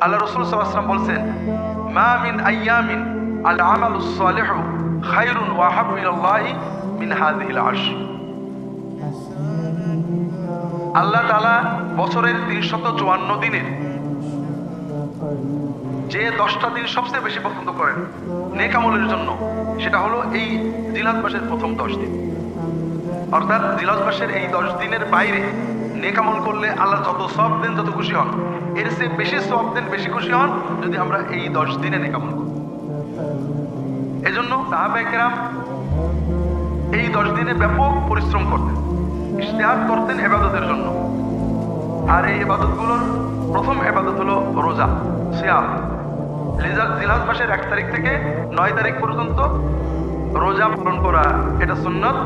আল্লাহ রাসূল সাল্লাল্লাহু আলাইহি ওয়াসাল্লাম বলছেন, মা মিন আইয়ামিন আল আমালুস সালিহু খায়রুন ওয়া আহাব্বু ইলাল্লাহি মিন হাযিহিল আশর। আল্লাহ তাআলা বছরের 354 দিনের যে 10টা দিন সবচেয়ে বেশি পছন্দ করেন নেক আমলের জন্য, সেটা হলো এই জিলহজ মাসের প্রথম 10 দিন। অর্থাৎ জিলহজ মাসের এই 10 দিনের বাইরে নেক আমল করলে আল্লাহ যত সওয়াব দেন, যত খুশি হন, এর চেয়ে বেশি সওয়াব দেন, বেশি খুশি হন যদি আমরা এই 10 দিনে নেক আমল করি। এজন্য সাহাবায়ে কেরাম এই 10 দিনে ব্যাপক পরিশ্রম করতেন, ইজতিহাদ করতেন ইবাদতের জন্য। আর এই ইবাদতগুলোর প্রথম ইবাদত হলো রোজা, সিয়াম। জিলহজ মাসের 1 তারিখ থেকে 9 তারিখ পর্যন্ত রোজা পালন করা, এটা সুন্নাত।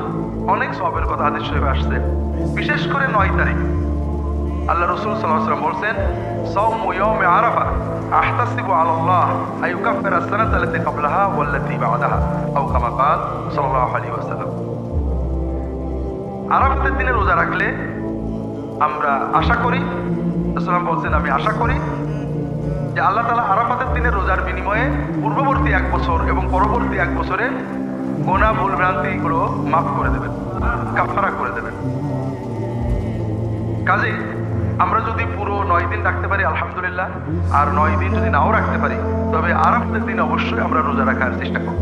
অনেক সওয়াবের কথা হাদিস শরীফে আসছে। বিশেষ করে 9 তারিখ আল্লাহ রাসূল সাল্লাল্লাহু আলাইহি ওয়াসাল্লাম বলছেন, সাওমু ইয়াউমি আরাফা আহতাসিবু আলাল্লাহ আইয়ুকাফিরা আস-সানাতা আল্লাতী ক্বাবলাহা ওয়াল্লাতী বা'দাহা আও কামা ক্বাল সাল্লাল্লাহু আলাইহি ওয়াসাল্লাম। আরাফাতের দিনে রোজা রাখলে আমরা আশা করি, রাসূল বলছেন, আমি আশা করি যে আল্লাহ তাআলা আরাফাতের দিনে রোজার বিনিময়ে পূর্ববর্তী 1 বছর এবং পরবর্তী 1 বছরে গুনাহ ভুল ভ্রান্তিগুলো মাফ করে দেবেন, কাফারা করে দেবেন। কাজেই আমরা যদি পুরো 9 দিন রাখতে পারি আলহামদুলিল্লাহ, আর 9 দিন যদি নাও রাখতে পারি, তবে আরাফাতের দিন অবশ্যই আমরা রোজা রাখার চেষ্টা করব।